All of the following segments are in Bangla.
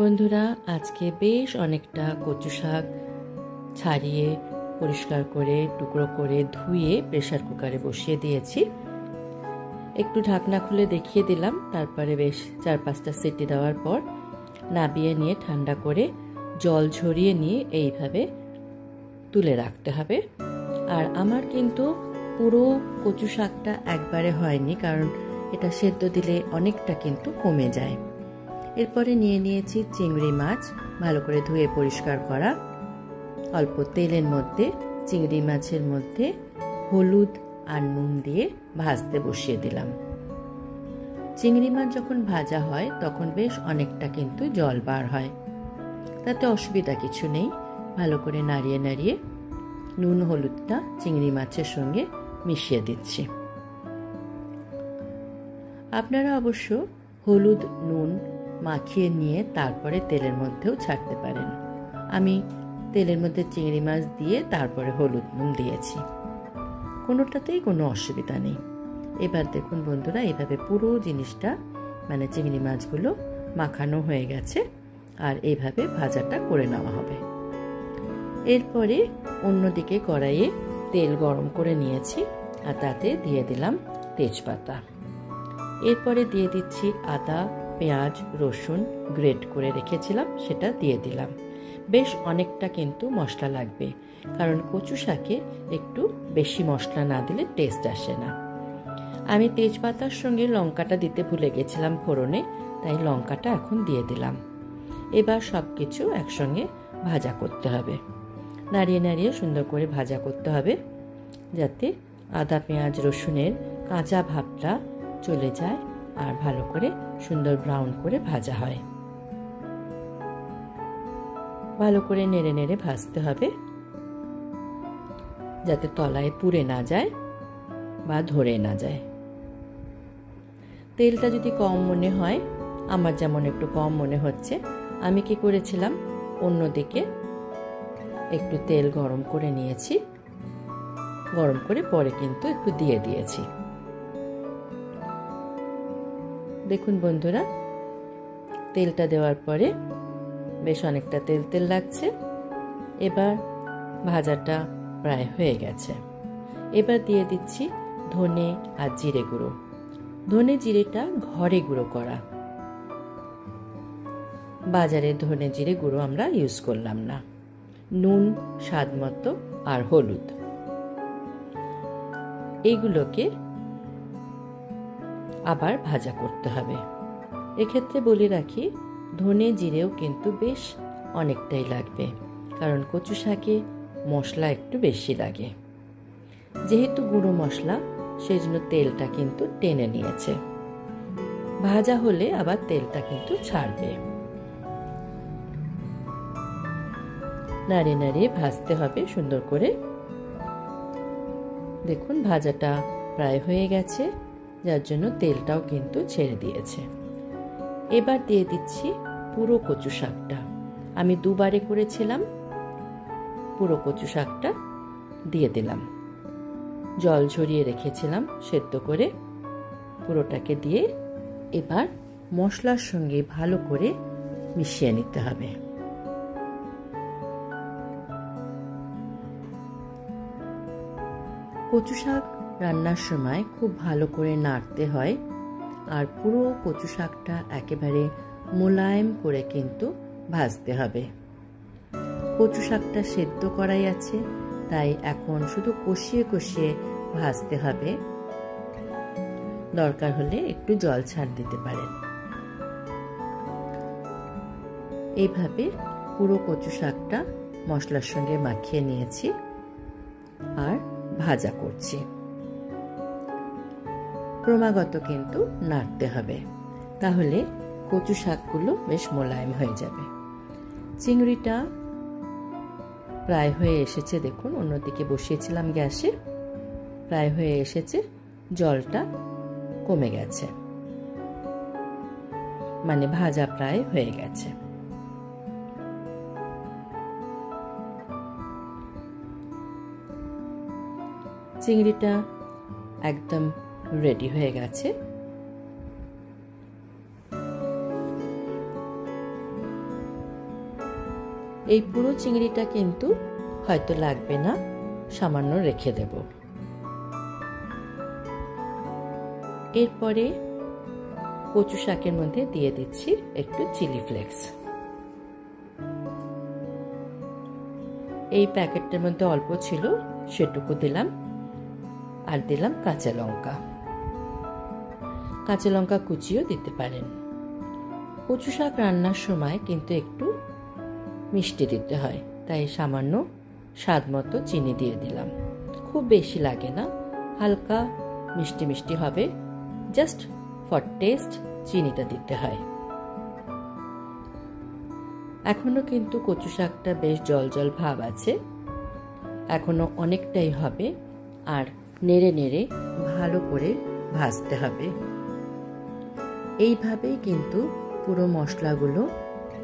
বন্ধুরা, আজকে বেশ অনেকটা কচু শাক ছাড়িয়ে পরিষ্কার করে টুকরো করে ধুয়ে প্রেসার কুকারে বসিয়ে দিয়েছি। একটু ঢাকনা খুলে দেখিয়ে দিলাম। তারপরে বেশ 4-5টা সিটি দেওয়ার পর নাবিয়ে নিয়ে ঠান্ডা করে জল ঝরিয়ে নিয়ে এইভাবে তুলে রাখতে হবে। আর আমার কিন্তু পুরো কচু শাকটা একবারে হয়নি, কারণ এটা সেদ্ধ দিলে অনেকটা কিন্তু কমে যায়। এরপরে নিয়ে নিয়েছি চিংড়ি মাছ, ভালো করে ধুয়ে পরিষ্কার করা। অল্প তেলের মধ্যে চিংড়ি মাছের মধ্যে হলুদ আর নুন দিয়ে ভাজতে বসিয়ে দিলাম। চিংড়ি মাছ যখন ভাজা হয় তখন বেশ অনেকটা কিন্তু জল বার হয়, তাতে অসুবিধা কিছু নেই। ভালো করে নাড়িয়ে নাড়িয়ে নুন হলুদটা চিংড়ি মাছের সঙ্গে মিশিয়ে দিচ্ছি। আপনারা অবশ্য হলুদ নুন মাখিয়ে নিয়ে তারপরে তেলের মধ্যেও ছাড়তে পারেন। আমি তেলের মধ্যে চিংড়ি মাছ দিয়ে তারপরে হলুদ নুন দিয়েছি, কোনোটাতেই কোনো অসুবিধা নেই। এবার দেখুন বন্ধুরা, এভাবে পুরো জিনিসটা মানে চিংড়ি মাছগুলো মাখানো হয়ে গেছে, আর এইভাবে ভাজাটা করে নেওয়া হবে। এরপরে অন্যদিকে কড়াইয়ে তেল গরম করে নিয়েছি, আর তাতে দিয়ে দিলাম তেজপাতা। এরপরে দিয়ে দিচ্ছি আদা, পেঁয়াজ, রসুন গ্রেট করে রেখেছিলাম, সেটা দিয়ে দিলাম। বেশ অনেকটা কিন্তু মশলা লাগবে, কারণ কচু শাকে একটু বেশি মশলা না দিলে টেস্ট আসে না। আমি তেজপাতার সঙ্গে লঙ্কাটা দিতে ভুলে গেছিলাম ফোড়নে, তাই লঙ্কাটা এখন দিয়ে দিলাম। এবার সব কিছু একসঙ্গে ভাজা করতে হবে, নাড়িয়ে নাড়িয়ে সুন্দর করে ভাজা করতে হবে, যাতে আদা পেঁয়াজ রসুনের কাঁচা ভাবটা চলে যায় আর ভালো করে সুন্দর ব্রাউন করে ভাজা হয়। ভালো করে নেড়ে নেড়ে ভাজতে হবে, যাতে তলায় পুড়ে না যায় বা ধরে না যায়। তেলটা যদি কম মনে হয়, আমার যেমন একটু কম মনে হচ্ছে, আমি কি করেছিলাম, অন্যদিকে একটু তেল গরম করে নিয়েছি, গরম করে পরে কিন্তু একটু দিয়ে দিয়েছি। দেখুন বন্ধুরা, তেলটা দেওয়ার পরে বেশ অনেকটা তেল তেল লাগছে। এবার ভাজাটা প্রায় হয়ে গেছে। এবার দিয়ে দিচ্ছি ধনে আর জিরে গুঁড়ো। ধনে জিরেটা ঘরে গুঁড়ো করা, বাজারে ধনে জিরে গুঁড়ো আমরা ইউজ করলাম না। নুন স্বাদ মতো আর হলুদ, এইগুলোকে আবার ভাজা করতে হবে। এক্ষেত্রে বলে রাখি, ধনে জিরেও কিন্তু বেশ অনেকটাই লাগবে, কারণ কচু শাকে মশলা একটু বেশি লাগে। যেহেতু গুঁড়ো মশলা, সেই জন্য তেলটা কিন্তু টেনে নিয়েছে। ভাজা হলে আবার তেলটা কিন্তু ছাড়বে। নাড়িয়ে নাড়িয়ে ভাজতে হবে সুন্দর করে। দেখুন ভাজাটা প্রায় হয়ে গেছে, যার জন্য তেলটাও কিন্তু ছেড়ে দিয়েছে। এবার দিয়ে দিচ্ছি পুরো কচু শাকটা। আমি দুবারে করেছিলাম, পুরো কচু শাকটা দিয়ে দিলাম। জল ঝরিয়ে রেখেছিলাম সেদ্ধ করে, পুরোটাকে দিয়ে এবার মশলার সঙ্গে ভালো করে মিশিয়ে নিতে হবে। কচু শাক রান্নার সময় খুব ভালো করে নাড়তে হয়, আর পুরো কচু শাকটা একেবারে মোলায়েম করে কিন্তু ভাজতে হবে। কচু শাকটা সেদ্ধ করাই আছে, তাই এখন শুধু কষিয়ে কষিয়ে ভাজতে হবে। দরকার হলে একটু জল ছাড় দিতে পারেন। এইভাবে পুরো কচু শাকটা মশলার সঙ্গে মাখিয়ে নিয়েছি আর ভাজা করছি। ক্রমাগত কিন্তু নাড়তে হবে, তাহলে কচু শাকগুলো বেশ মোলায়েম হয়ে যাবে। চিংড়িটা প্রায় হয়ে এসেছে, দেখুন অন্যদিকে বসিয়েছিলাম গ্যাসে, প্রায় হয়ে এসেছে, জলটা কমে গেছে, মানে ভাজা প্রায় হয়ে গেছে। চিংড়িটা একদম রেডি হয়ে গেছে। এই পুরো চিংড়িটা কিন্তু হয়তো লাগবে না, সামান্য রেখে দেব। এরপরে কচু শাকের মধ্যে দিয়ে দিচ্ছি একটু চিলি ফ্লেক্স। এই প্যাকেটটার মধ্যে অল্প ছিল, সেটুকু দিলাম। আর দিলাম কাঁচা লঙ্কা। কাঁচা লঙ্কা কুচিও দিতে পারেন। কচু শাক রান্নার সময় কিন্তু একটু মিষ্টি দিতে হয়, তাই সামান্য স্বাদ মতো চিনি দিয়ে দিলাম। খুব বেশি লাগে না, হালকা মিষ্টি মিষ্টি হবে, জাস্ট ফর টেস্ট চিনিটা দিতে হয়। এখনো কিন্তু কচু শাকটা বেশ জল জল ভাব আছে, এখনো অনেকটাই হবে। আর নেড়ে নেড়ে ভালো করে ভাজতে হবে। এইভাবেই কিন্তু পুরো মশলাগুলো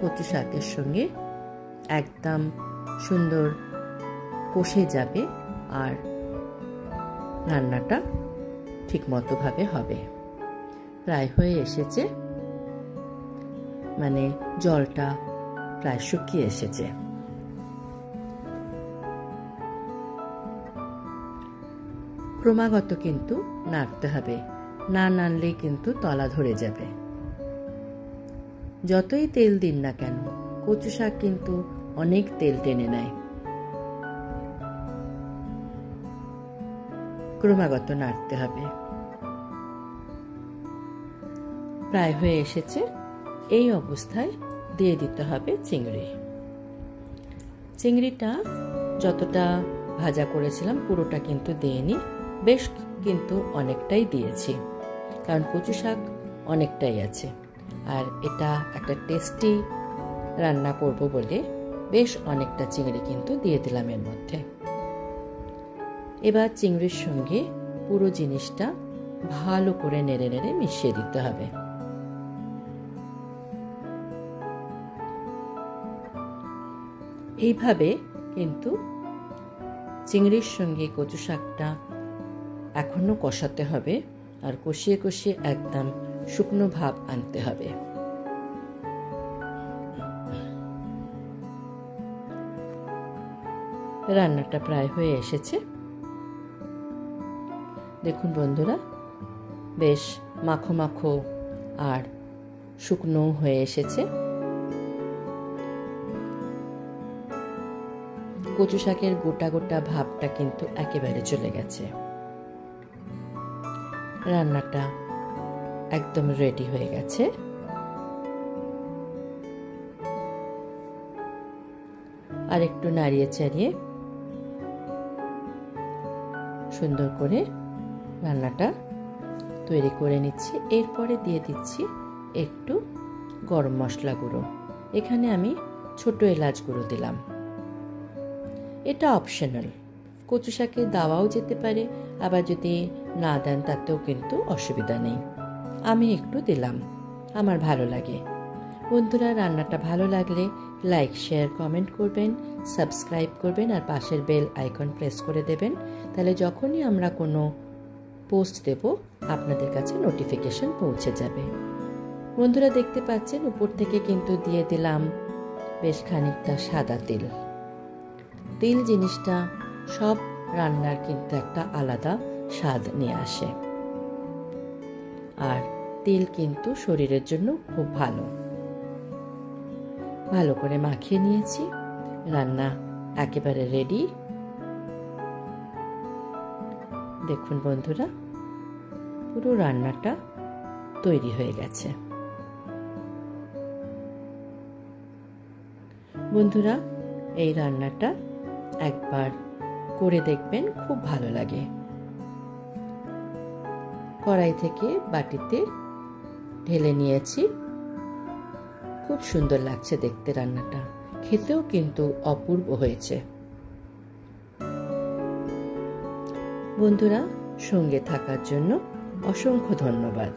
কচু শাকের সঙ্গে একদম সুন্দর কষে যাবে আর রান্নাটা ঠিকমতো ভাবে হবে। প্রায় হয়ে এসেছে, মানে জলটা প্রায় শুকিয়ে এসেছে। ক্রমাগত কিন্তু নাড়তে হবে, না নাড়লেই কিন্তু তলা ধরে যাবে। যতই তেল দিন না কেন, কচু শাক কিন্তু অনেক তেল টেনে নেয়। ক্রমাগত নাড়তে হবে। প্রায় হয়ে এসেছে। এই অবস্থায় দিয়ে দিতে হবে চিংড়ি। চিংড়িটা যতটা ভাজা করেছিলাম পুরোটা কিন্তু দিইনি, বেশ কিন্তু অনেকটাই দিয়েছি, কারণ কচু শাক অনেকটাই আছে। আর এটা একটা টেস্টি রান্না করব বলে বেশ অনেকটা চিংড়ি কিন্তু দিয়ে দিলাম এর মধ্যে। এবার চিংড়ির সঙ্গে পুরো জিনিসটা ভালো করে নেড়ে নেড়ে মিশিয়ে দিতে হবে। এইভাবে কিন্তু চিংড়ির সঙ্গে কচু শাকটা এখনো কষাতে হবে, আর কষিয়ে কষিয়ে একদম শুকনো ভাব আনতে হবে। রান্নাটা প্রায় হয়ে এসেছে। দেখুন বন্ধুরা, বেশ মাখো মাখো আর শুকনো হয়ে এসেছে। কচু শাকের গোটা গোটা ভাবটা কিন্তু একেবারে চলে গেছে। রান্নাটা একদম রেডি হয়ে গেছে। আর একটু নাড়িয়ে চাড়িয়ে সুন্দর করে রান্নাটা তৈরি করে নিচ্ছি। এরপরে দিয়ে দিচ্ছি একটু গরম মশলা গুঁড়ো। এখানে আমি ছোট এলাচ গুঁড়ো দিলাম। এটা অপশনাল, কচু শাকে দেওয়াও যেতে পারে, আবার যদি না দেন তাতেও কিন্তু অসুবিধা নেই। আমি একটু দিলাম, আমার ভালো লাগে। বন্ধুরা, রান্নাটা ভালো লাগলে লাইক, শেয়ার, কমেন্ট করবেন, সাবস্ক্রাইব করবেন আর পাশের বেল আইকন প্রেস করে দেবেন। তাহলে যখনই আমরা কোনো পোস্ট দেব আপনাদের কাছে নোটিফিকেশন পৌঁছে যাবে। বন্ধুরা, দেখতে পাচ্ছেন উপর থেকে কিন্তু দিয়ে দিলাম বেশ খানিকটা সাদা তেল। তেল জিনিসটা সব রান্নার কিন্তু একটা আলাদা স্বাদ নিয়ে আসে, আর তেল কিন্তু শরীরের জন্য খুব ভালো। ভালো করে মাখিয়ে নিয়েছি, রান্না একেবারে রেডি। দেখুন বন্ধুরা, পুরো রান্নাটা তৈরি হয়ে গেছে। বন্ধুরা, এই রান্নাটা একবার করে দেখবেন, খুব ভালো লাগে। কড়াই থেকে বাটিতে ঢেলে নিয়েছি। খুব সুন্দর লাগছে দেখতে রান্নাটা, খেতেও কিন্তু অপূর্ব হয়েছে। বন্ধুরা, সঙ্গে থাকার জন্য অসংখ্য ধন্যবাদ।